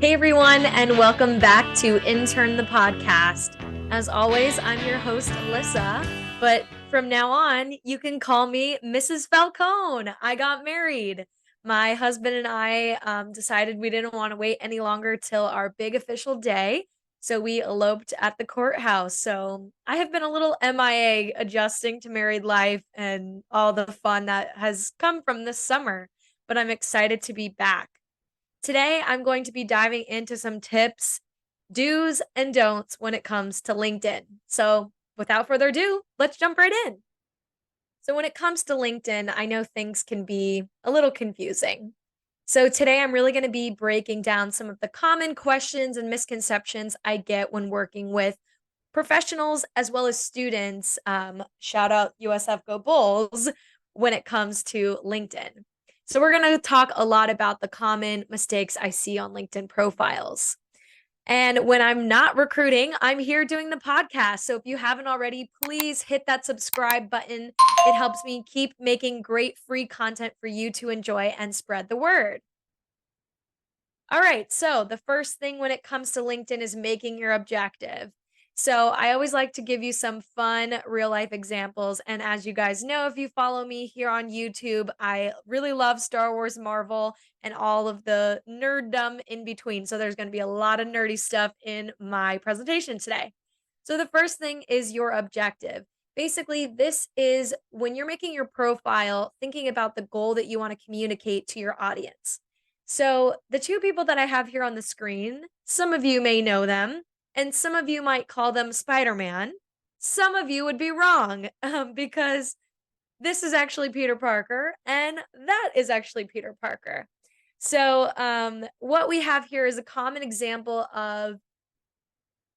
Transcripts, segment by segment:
Hey everyone, and welcome back to Intern the Podcast. As always, I'm your host, Alyssa, but from now on, you can call me Mrs. Falcone. I got married. My husband and I decided we didn't want to wait any longer till our big official day, so we eloped at the courthouse. So I have been a little MIA adjusting to married life and all the fun that has come from this summer, but I'm excited to be back. Today, I'm going to be diving into some tips, do's, and don'ts when it comes to LinkedIn. So, without further ado, let's jump right in. So, when it comes to LinkedIn, I know things can be a little confusing. So, today I'm really going to be breaking down some of the common questions and misconceptions I get when working with professionals as well as students. Shout out USF Go Bulls when it comes to LinkedIn. So, we're going to talk a lot about the common mistakes I see on LinkedIn profiles. And when I'm not recruiting, I'm here doing the podcast. So, if you haven't already, please hit that subscribe button. It helps me keep making great free content for you to enjoy and spread the word. All right. So the first thing when it comes to LinkedIn is making your objective. So I always like to give you some fun real life examples. And as you guys know, if you follow me here on YouTube, I really love Star Wars, Marvel, and all of the nerddom in between. So there's going to be a lot of nerdy stuff in my presentation today. So the first thing is your objective. Basically, this is when you're making your profile, thinking about the goal that you want to communicate to your audience. So, the two people that I have here on the screen, some of you may know them, and some of you might call them Spider Man. Some of you would be wrong because this is actually Peter Parker, and that is actually Peter Parker. So, what we have here is a common example of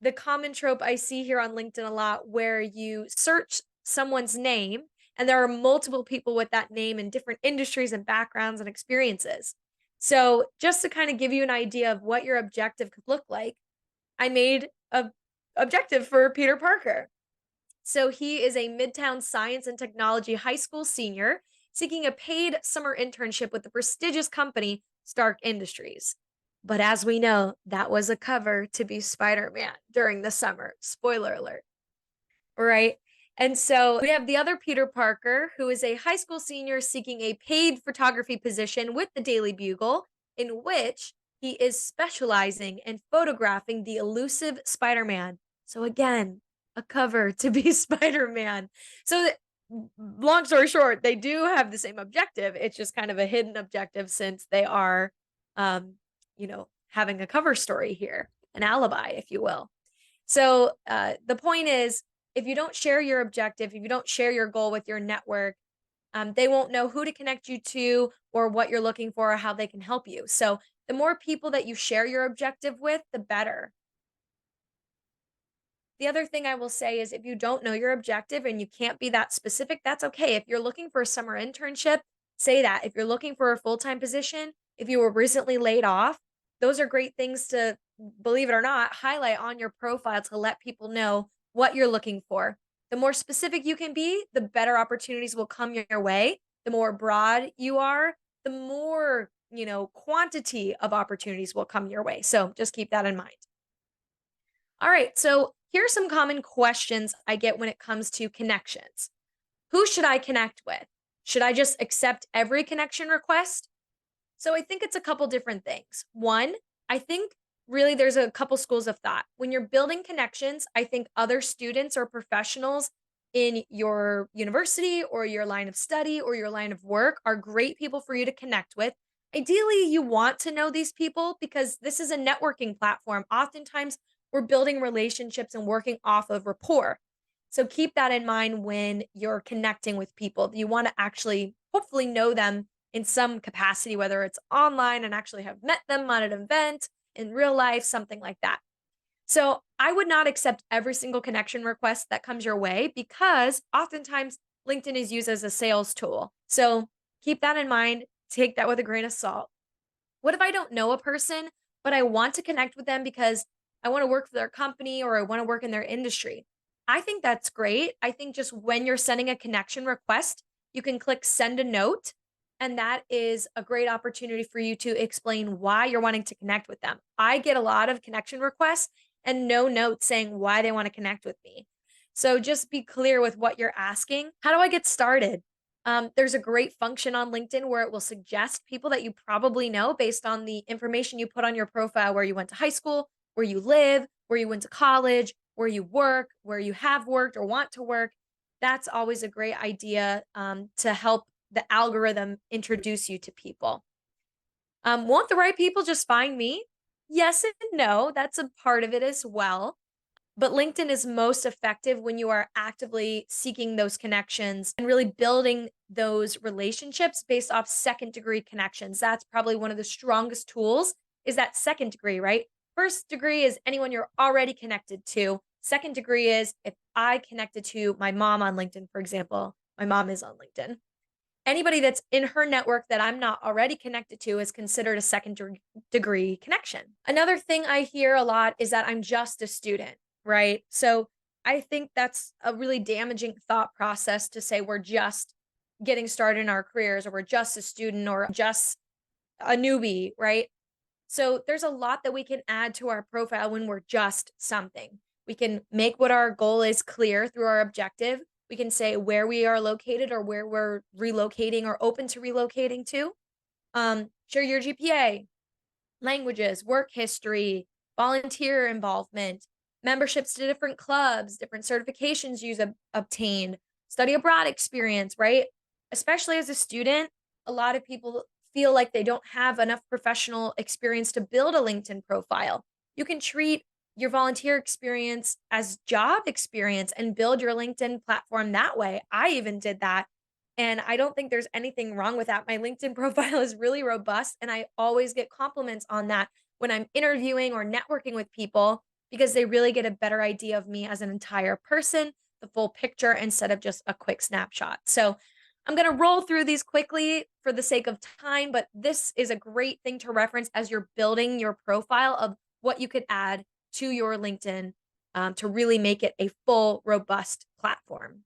the common trope I see here on LinkedIn a lot where you search someone's name and there are multiple people with that name in different industries and backgrounds and experiences. So, just to kind of give you an idea of what your objective could look like, I made a objective for Peter Parker. So, he is a Midtown Science and Technology high school senior seeking a paid summer internship with the prestigious company Stark Industries. But as we know, that was a cover to be Spider-Man during the summer. Spoiler alert. Right? And so we have the other Peter Parker, who is a high school senior seeking a paid photography position with the Daily Bugle, in which he is specializing in photographing the elusive Spider Man. So, again, a cover to be Spider Man. So, long story short, they do have the same objective. It's just kind of a hidden objective since they are, um, having a cover story here, an alibi, if you will. So, the point is, if you don't share your objective, if you don't share your goal with your network, they won't know who to connect you to or what you're looking for or how they can help you. So, the more people that you share your objective with, the better. The other thing I will say is if you don't know your objective and you can't be that specific, that's okay. If you're looking for a summer internship, say that. If you're looking for a full time position, if you were recently laid off, those are great things to, believe it or not, highlight on your profile to let people know what you're looking for. The more specific you can be, the better opportunities will come your way. The more broad you are, the more, quantity of opportunities will come your way. So just keep that in mind. All right. So here are some common questions I get when it comes to connections. Who should I connect with? Should I just accept every connection request? So I think it's a couple different things. One, I think really there's a couple schools of thought. When you're building connections, I think other students or professionals in your university or your line of study or your line of work are great people for you to connect with. Ideally, you want to know these people because this is a networking platform. Oftentimes, we're building relationships and working off of rapport. So keep that in mind when you're connecting with people. You want to actually hopefully know them in some capacity, whether it's online and actually have met them on an event, in real life, something like that. So I would not accept every single connection request that comes your way because oftentimes LinkedIn is used as a sales tool. So keep that in mind. Take that with a grain of salt. What if I don't know a person, but I want to connect with them because I want to work for their company or I want to work in their industry? I think that's great. I think just when you're sending a connection request, you can click send a note And that is a great opportunity for you to explain why you're wanting to connect with them. I get a lot of connection requests and no notes saying why they want to connect with me. So just be clear with what you're asking. How do I get started? There's a great function on LinkedIn where it will suggest people that you probably know based on the information you put on your profile, where you went to high school, where you live, where you went to college, where you work, where you have worked or want to work. That's always a great idea to help the algorithm introduce you to people. Won't the right people just find me? Yes and no. That's a part of it as well. But LinkedIn is most effective when you are actively seeking those connections and really building those relationships based off second degree connections. That's probably one of the strongest tools is that second degree, right? First degree is anyone you're already connected to. Second degree is if I connected to my mom on LinkedIn, for example, my mom is on LinkedIn. Anybody that's in her network that I'm not already connected to is considered a second degree connection. Another thing I hear a lot is that I'm just a student, right? So I think that's a really damaging thought process to say we're just getting started in our careers or we're just a student or just a newbie, right? So there's a lot that we can add to our profile when we're just something. We can make what our goal is clear through our objective. We can say where we are located or where we're relocating or open to relocating to. Share your GPA, languages, work history, volunteer involvement, memberships to different clubs, different certifications you've obtained, study abroad experience, right? Especially as a student, a lot of people feel like they don't have enough professional experience to build a LinkedIn profile. You can treat your volunteer experience as job experience and build your LinkedIn platform that way. I even did that. And I don't think there's anything wrong with that. My LinkedIn profile is really robust, and I always get compliments on that when I'm interviewing or networking with people because they really get a better idea of me as an entire person, the full picture, instead of just a quick snapshot. So I'm going to roll through these quickly for the sake of time, but this is a great thing to reference as you're building your profile of what you could add to your LinkedIn to really make it a full, robust platform.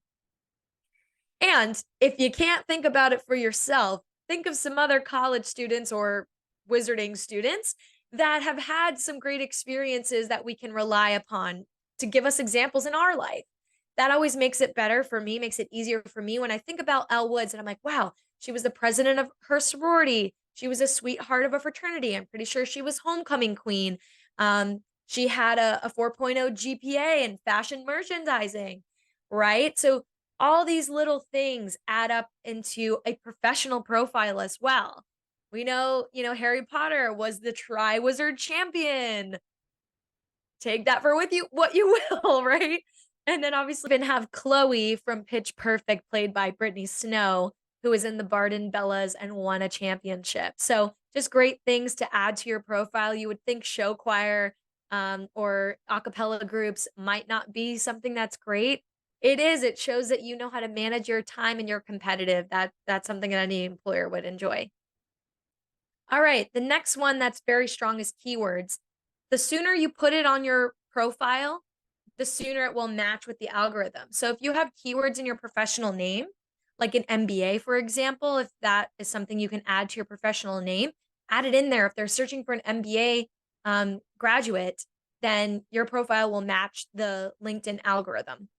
And if you can't think about it for yourself, think of some other college students or wizarding students that have had some great experiences that we can rely upon to give us examples in our life. That always makes it better for me, makes it easier for me when I think about Elle Woods and I'm like, wow, she was the president of her sorority. She was a sweetheart of a fraternity. I'm pretty sure she was homecoming queen. She had a 4.0 GPA in fashion merchandising, right? So all these little things add up into a professional profile as well. We know, Harry Potter was the Triwizard Champion. Take that for with you what you will, right? And then obviously even have Chloe from Pitch Perfect played by Brittany Snow, who was in the Barden Bellas and won a championship. So just great things to add to your profile. You would think show choir or a cappella groups might not be something that's great. It is. It shows that you know how to manage your time and you're competitive. That's something that any employer would enjoy. All right, the next one that's very strong is keywords. The sooner you put it on your profile, the sooner it will match with the algorithm. So if you have keywords in your professional name, like an MBA, for example, if that is something you can add to your professional name, add it in there. If they're searching for an MBA graduate, then your profile will match the LinkedIn algorithm.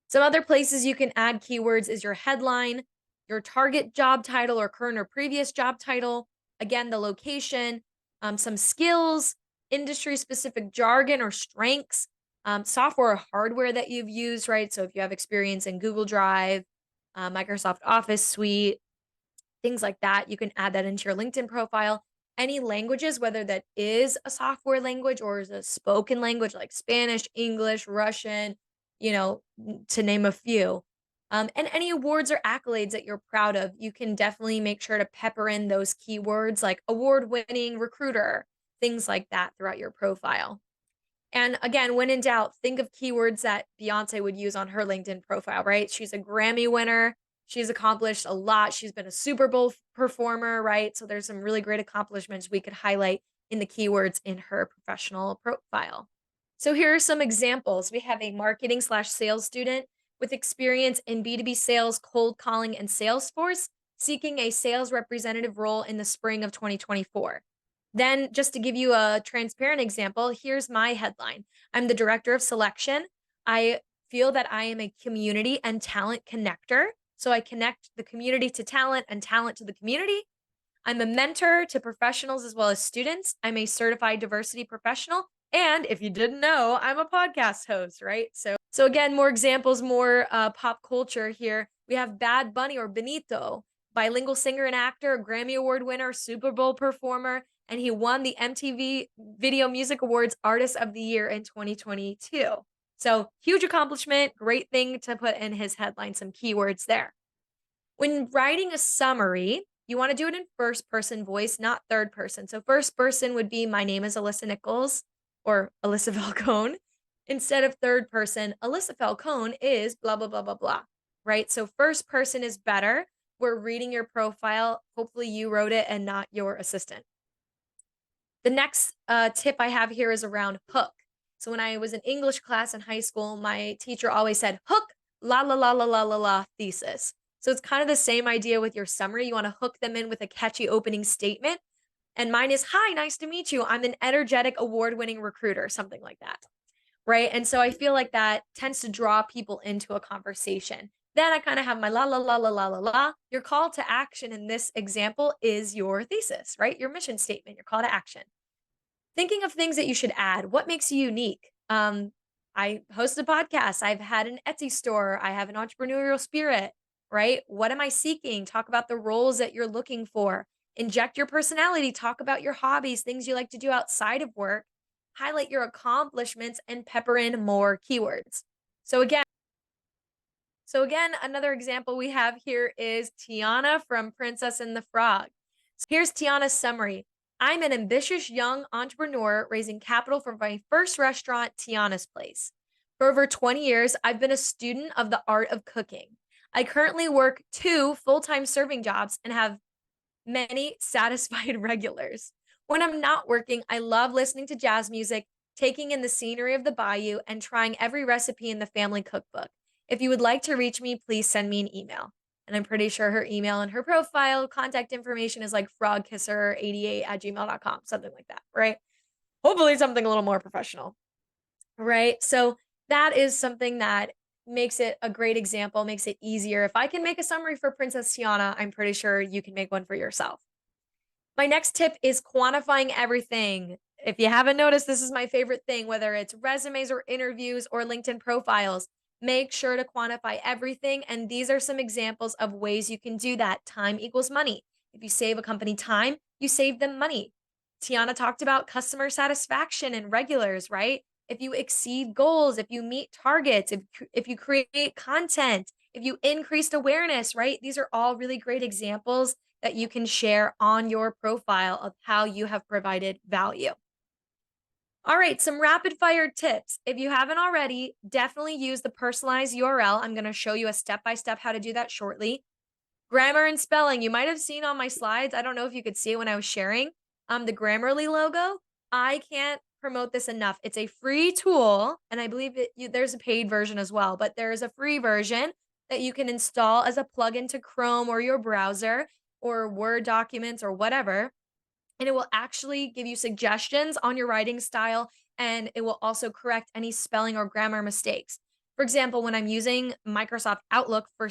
Some other places you can add keywords is your headline, your target job title or current or previous job title, again, the location, some skills, industry specific jargon or strengths, software or hardware that you've used, right? So if you have experience in Google Drive, Microsoft Office Suite, things like that, you can add that into your LinkedIn profile. Any languages, whether that is a software language or is a spoken language like Spanish, English, Russian, to name a few. And any awards or accolades that you're proud of, you can definitely make sure to pepper in those keywords like award winning recruiter, things like that throughout your profile. And again, when in doubt, think of keywords that Beyonce would use on her LinkedIn profile, right? She's a Grammy winner. She's accomplished a lot. She's been a Super Bowl performer, right? So there's some really great accomplishments we could highlight in the keywords in her professional profile. So here are some examples. We have a marketing/sales student with experience in B2B sales, cold calling, and Salesforce, seeking a sales representative role in the spring of 2024. Then, just to give you a transparent example, here's my headline. I'm the director of selection. I feel that I am a community and talent connector. So I connect the community to talent and talent to the community. I'm a mentor to professionals as well as students. I'm a certified diversity professional. And if you didn't know, I'm a podcast host, right? So again, more examples, more pop culture here. We have Bad Bunny or Benito, bilingual singer and actor, Grammy Award winner, Super Bowl performer, and he won the MTV Video Music Awards Artist of the Year in 2022. So huge accomplishment, great thing to put in his headline, some keywords there. When writing a summary, you want to do it in first person voice, not third person. So first person would be, my name is Alyssa Nichols or Alyssa Falcone. Instead of third person, Alyssa Falcone is blah, blah, blah, blah, blah, right? So first person is better. We're reading your profile. Hopefully you wrote it and not your assistant. The next tip I have here is around hook. So when I was in English class in high school, my teacher always said, hook, la, la, la, la, la, la, la, thesis. So it's kind of the same idea with your summary. You want to hook them in with a catchy opening statement. And mine is, hi, nice to meet you. I'm an energetic award-winning recruiter, something like that, right? And so I feel like that tends to draw people into a conversation. Then I kind of have my la, la, la, la, la, la, la. Your call to action in this example is your thesis, right? Your mission statement, your call to action. Thinking of things that you should add. What makes you unique? I host a podcast. I've had an Etsy store. I have an entrepreneurial spirit, right? What am I seeking? Talk about the roles that you're looking for. Inject your personality. Talk about your hobbies, things you like to do outside of work. Highlight your accomplishments and pepper in more keywords. So again, another example we have here is Tiana from Princess and the Frog. So here's Tiana's summary. I'm an ambitious young entrepreneur raising capital for my first restaurant, Tiana's Place. For over 20 years, I've been a student of the art of cooking. I currently work 2 full-time serving jobs and have many satisfied regulars. When I'm not working, I love listening to jazz music, taking in the scenery of the bayou, and trying every recipe in the family cookbook. If you would like to reach me, please send me an email. And I'm pretty sure her email and her profile contact information is like frogkisser88@gmail.com, something like that, right? Hopefully something a little more professional, right? So that is something that makes it a great example, makes it easier. If I can make a summary for Princess Tiana, I'm pretty sure you can make one for yourself. My next tip is quantifying everything. If you haven't noticed, this is my favorite thing, whether it's resumes or interviews or LinkedIn profiles. Make sure to quantify everything. And these are some examples of ways you can do that. Time equals money. If you save a company time, you save them money. Tiana talked about customer satisfaction and regulars, right? If you exceed goals, if you meet targets, if you create content, if you increased awareness, right? These are all really great examples that you can share on your profile of how you have provided value. All right, some rapid fire tips. If you haven't already, definitely use the personalized URL. I'm going to show you a step-by-step how to do that shortly. Grammar and spelling. You might have seen on my slides. I don't know if you could see it when I was sharing the Grammarly logo. I can't promote this enough. It's a free tool, and I believe there's a paid version as well, but there is a free version that you can install as a plugin to Chrome or your browser or Word documents or whatever. And it will actually give you suggestions on your writing style, and it will also correct any spelling or grammar mistakes. For example, when I'm using Microsoft Outlook for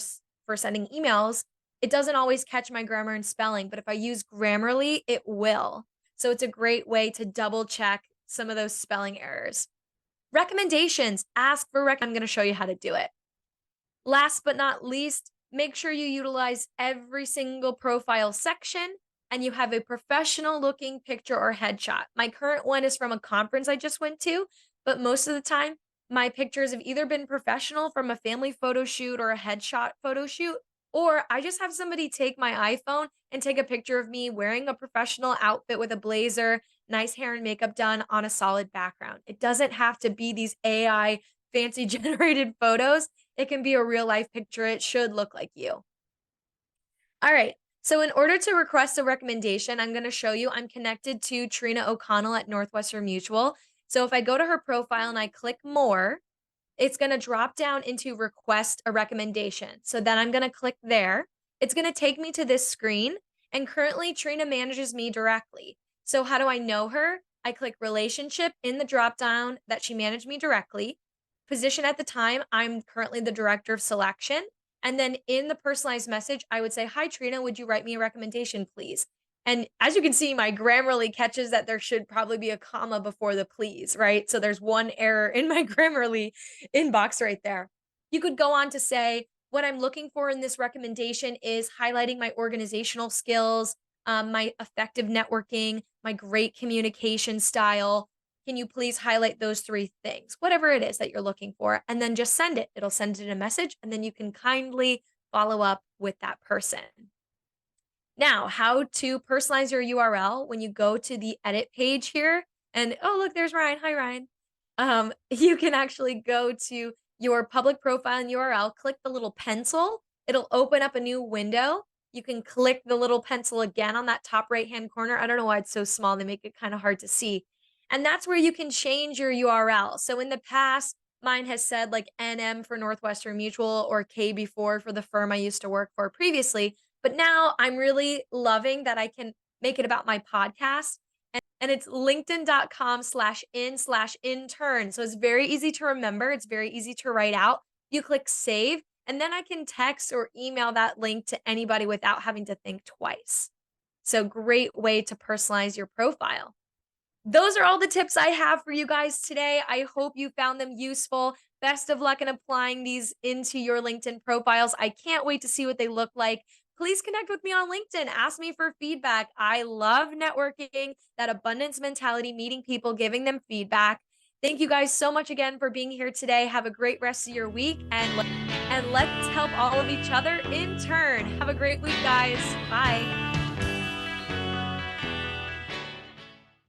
sending emails, it doesn't always catch my grammar and spelling, but if I use Grammarly, it will. So it's a great way to double check some of those spelling errors. Recommendations. Ask for I'm going to show you how to do it. Last but not least, make sure you utilize every single profile section and you have a professional looking picture or headshot. My current one is from a conference I just went to, but most of the time, my pictures have either been professional from a family photo shoot or a headshot photo shoot, or I just have somebody take my iPhone and take a picture of me wearing a professional outfit with a blazer, nice hair and makeup done on a solid background. It doesn't have to be these AI fancy generated photos. It can be a real life picture. It should look like you. All right. So in order to request a recommendation, I'm going to show you I'm connected to Trina O'Connell at Northwestern Mutual. So if I go to her profile and I click more, it's going to drop down into request a recommendation. So then I'm going to click there. It's going to take me to this screen, and currently Trina manages me directly. So how do I know her? I click relationship in the drop down that she managed me directly. Position at the time, I'm currently the director of selection. And then in the personalized message, I would say, "Hi, Trina, would you write me a recommendation, please?" And as you can see, my Grammarly catches that there should probably be a comma before the please, right? So there's one error in my Grammarly inbox right there. You could go on to say, what I'm looking for in this recommendation is highlighting my organizational skills, my effective networking, my great communication style. Can you please highlight those three things? Whatever it is that you're looking for, and then just send it. It'll send it a message, and then you can kindly follow up with that person. Now, how to personalize your URL when you go to the edit page here. And oh, look, there's Ryan. Hi, Ryan. You can actually go to your public profile and URL, click the little pencil. It'll open up a new window. You can click the little pencil again on that top right-hand corner. I don't know why it's so small. They make it kind of hard to see. And that's where you can change your URL. So in the past, mine has said like NM for Northwestern Mutual or KB4 for the firm I used to work for previously. But now I'm really loving that I can make it about my podcast, and it's linkedin.com/in/intern. So it's very easy to remember. It's very easy to write out. You click save, and then I can text or email that link to anybody without having to think twice. So great way to personalize your profile. Those are all the tips I have for you guys today. I hope you found them useful. Best of luck in applying these into your LinkedIn profiles. I can't wait to see what they look like. Please connect with me on LinkedIn. Ask me for feedback. I love networking, that abundance mentality, meeting people, giving them feedback. Thank you guys so much again for being here today. Have a great rest of your week, and let's help all of each other in turn. Have a great week, guys. Bye.